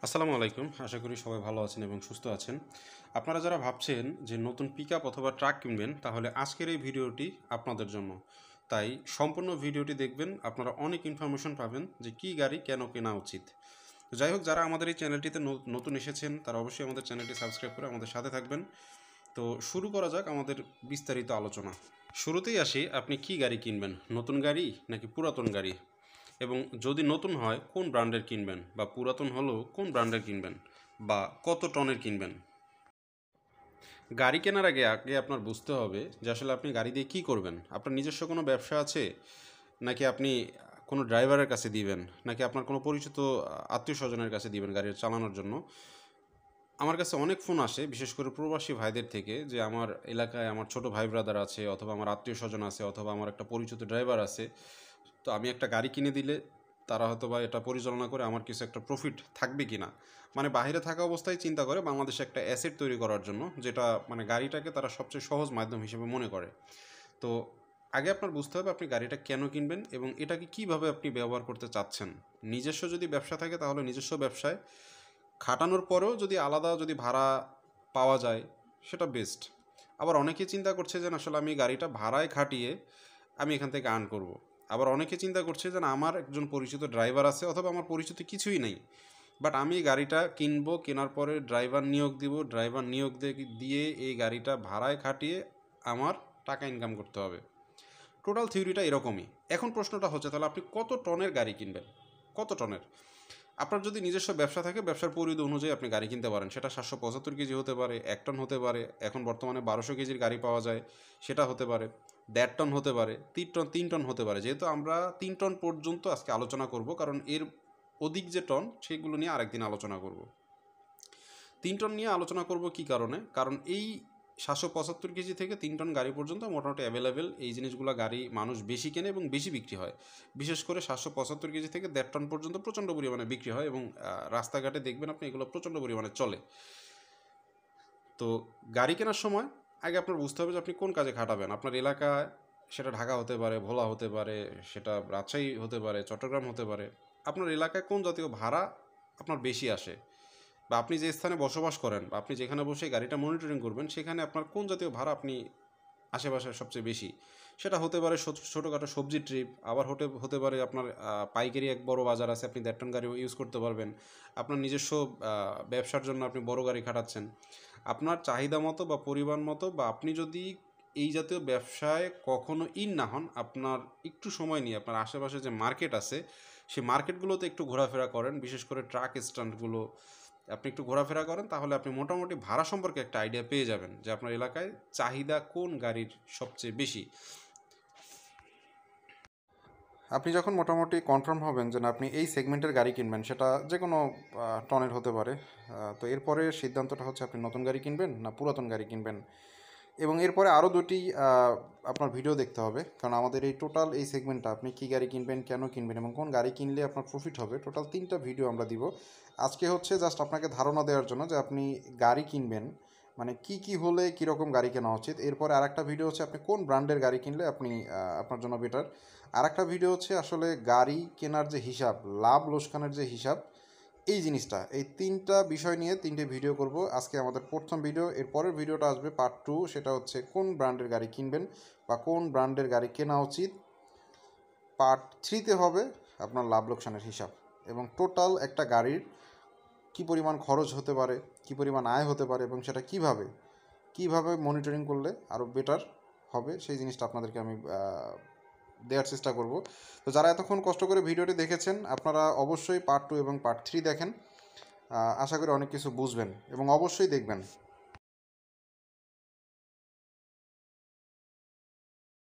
আসসালামু আলাইকুম। আশা করি সবাই ভালো আছেন এবং সুস্থ আছেন। আপনারা যারা ভাবছেন যে নতুন পিকআপ অথবা ট্রাক কিনবেন, তাহলে আজকের এই ভিডিওটি আপনাদের জন্য। তাই সম্পূর্ণ ভিডিওটি দেখবেন, আপনারা অনেক ইনফরমেশন পাবেন যে কী গাড়ি কেন কেনা উচিত। তো যাই হোক, যারা আমাদের এই চ্যানেলটিতে নতুন এসেছেন তারা অবশ্যই আমাদের চ্যানেলটি সাবস্ক্রাইব করে আমাদের সাথে থাকবেন। তো শুরু করা যাক আমাদের বিস্তারিত আলোচনা। শুরুতেই আসি, আপনি কী গাড়ি কিনবেন, নতুন গাড়ি নাকি পুরাতন গাড়ি? এবং যদি নতুন হয় কোন ব্র্যান্ডের কিনবেন, বা পুরাতন হলেও কোন ব্র্যান্ডের কিনবেন, বা কত টনের কিনবেন? গাড়ি কেনার আগে আগে আপনার বুঝতে হবে যে আসলে আপনি গাড়ি দিয়ে কী করবেন। আপনার নিজস্ব কোনো ব্যবসা আছে, নাকি আপনি কোনো ড্রাইভারের কাছে দিবেন, নাকি আপনার কোনো পরিচিত আত্মীয় স্বজনের কাছে দিবেন গাড়ি চালানোর জন্য? আমার কাছে অনেক ফোন আসে, বিশেষ করে প্রবাসী ভাইদের থেকে, যে আমার এলাকায় আমার ছোট ভাই ব্রাদার আছে, অথবা আমার আত্মীয় স্বজন আছে, অথবা আমার একটা পরিচিত ড্রাইভার আছে। তো আমি একটা গাড়ি কিনে দিলে তারা হয়তো বা এটা পরিচালনা করে আমার কিছু একটা প্রফিট থাকবে কি না, মানে বাইরে থাকা অবস্থায় চিন্তা করে বাংলাদেশে একটা অ্যাসেট তৈরি করার জন্য, যেটা মানে গাড়িটাকে তারা সবচেয়ে সহজ মাধ্যম হিসেবে মনে করে। তো আগে আপনার বুঝতে হবে আপনি গাড়িটা কেন কিনবেন এবং এটাকে কীভাবে আপনি ব্যবহার করতে চাচ্ছেন। নিজস্ব যদি ব্যবসা থাকে তাহলে নিজস্ব ব্যবসায় খাটানোর পরেও যদি আলাদা যদি ভাড়া পাওয়া যায় সেটা বেস্ট। আবার অনেকে চিন্তা করছে যে আসলে আমি গাড়িটা ভাড়ায় খাটিয়ে আমি এখান থেকে আর্ন করব। আবার অনেকে চিন্তা করছে যে আমার একজন পরিচিত ড্রাইভার আছে, অথবা আমার পরিচিত কিছুই নেই, বাট আমি এই গাড়িটা কিনবো, কেনার পরে ড্রাইভার নিয়োগ দিব, ড্রাইভার নিয়োগ দিয়ে এই গাড়িটা ভাড়ায় খাটিয়ে আমার টাকা ইনকাম করতে হবে। টোটাল থিওরিটা এরকমই। এখন প্রশ্নটা হচ্ছে, তাহলে আপনি কত টনের গাড়ি কিনবেন? কত টনের? আপনার যদি নিজস্ব ব্যবসা থাকে, ব্যবসার পরিধি অনুযায়ী আপনি গাড়ি কিনতে পারেন। সেটা 775 কেজি হতে পারে, 1 টন হতে পারে, এখন বর্তমানে 1200 কেজির গাড়ি পাওয়া যায়, সেটা হতে পারে, 1.5 টন হতে পারে, 3 টন হতে পারে। যেহেতু আমরা 3 টন পর্যন্ত আজকে আলোচনা করব, কারণ এর অধিক যে টন সেগুলো নিয়ে আরেকদিন আলোচনা করব। 3 টন নিয়ে আলোচনা করব কী কারণে? কারণ এই 775 কেজি থেকে 3 টন গাড়ি পর্যন্ত মোটামুটি অ্যাভেলেবেল এই জিনিসগুলো গাড়ি মানুষ বেশি কেনে এবং বেশি বিক্রি হয়। বিশেষ করে 775 কেজি থেকে 1.5 টন পর্যন্ত প্রচণ্ড পরিমাণে বিক্রি হয়, এবং রাস্তাঘাটে দেখবেন আপনি এগুলো প্রচণ্ড পরিমাণে চলে। তো গাড়ি কেনার সময় আগে আপনার বুঝতে হবে যে আপনি কোন কাজে খাটাবেন। আপনার এলাকায় সেটা ঢাকা হতে পারে, ভোলা হতে পারে, সেটা রাজশাহী হতে পারে, চট্টগ্রাম হতে পারে। আপনার এলাকায় কোন জাতীয় ভাড়া আপনার বেশি আসে, বা আপনি যে স্থানে বসবাস করেন, বা আপনি যেখানে বসে গাড়িটা মনিটরিং করবেন, সেখানে আপনার কোন জাতীয় ভাড়া আপনি আশেপাশে সবচেয়ে বেশি। সেটা হতে পারে ছোটোখাটো সবজির ট্রিপ, আবার হতে পারে আপনার পাইকারি এক বড় বাজার আছে, আপনি 1.5 টন গাড়ি ইউজ করতে পারবেন। আপনার নিজস্ব ব্যবসার জন্য আপনি বড় গাড়ি খাটাচ্ছেন। আপনার চাহিদা মতো বা পরিমাণ মতো, বা আপনি যদি এই জাতীয় ব্যবসায় কখনো না হন, আপনার একটু সময় নিয়ে আপনার আশেপাশে যে মার্কেট আছে সেই মার্কেটগুলোতে একটু ঘোরাফেরা করেন, বিশেষ করে ট্রাক স্ট্যান্ডগুলো আপনি একটু ঘোরাফেরা করেন, তাহলে আপনি মোটামুটি ভাড়া সম্পর্কে একটা আইডিয়া পেয়ে যাবেন যে আপনার এলাকায় চাহিদা কোন গাড়ির সবচেয়ে বেশি। আপনি যখন মোটামুটি কনফার্ম হবেন যে না আপনি এই সেগমেন্টের গাড়ি কিনবেন, সেটা যে কোনো টনের হতে পারে, তো এরপরে সিদ্ধান্তটা হচ্ছে আপনি নতুন গাড়ি কিনবেন না পুরাতন গাড়ি কিনবেন। এবং এরপরে আরও দুটি আপনার ভিডিও দেখতে হবে, কারণ আমাদের এই টোটাল এই সেগমেন্টটা আপনি কী গাড়ি কিনবেন, কেন কিনবেন এবং কোন গাড়ি কিনলে আপনার প্রফিট হবে, টোটাল 3টা ভিডিও আমরা দিব। আজকে হচ্ছে জাস্ট আপনাকে ধারণা দেওয়ার জন্য যে আপনি গাড়ি কিনবেন মানে কি কি হলে কীরকম গাড়ি কেনা উচিত। এরপরে আরেকটা ভিডিও হচ্ছে আপনি কোন ব্র্যান্ডের গাড়ি কিনলে আপনি আপনার জন্য বেটার। আরেকটা ভিডিও হচ্ছে আসলে গাড়ি কেনার যে হিসাব, লাভ লোকসানের যে হিসাব, এই জিনিসটা, এই 3টা বিষয় নিয়ে 3টে ভিডিও করব আজকে আমাদের প্রথম ভিডিও। এরপরের ভিডিওটা আসবে পার্ট 2, সেটা হচ্ছে কোন ব্র্যান্ডের গাড়ি কিনবেন বা কোন ব্র্যান্ডের গাড়ি কেনা উচিত। পার্ট 3তে হবে আপনার লাভ লোকসানের হিসাব, এবং টোটাল একটা গাড়ির কী পরিমাণ খরচ হতে পারে, কী পরিমাণ আয় হতে পারে, এবং সেটা কীভাবে মনিটরিং করলে আরও বেটার হবে, সেই জিনিসটা আপনাদেরকে আমি দেওয়ার চেষ্টা করব। তো যারা এতক্ষণ কষ্ট করে ভিডিওটি দেখেছেন, আপনারা অবশ্যই পার্ট 2 এবং পার্ট 3 দেখেন। আশা করি অনেক কিছু বুঝবেন এবং অবশ্যই দেখবেন।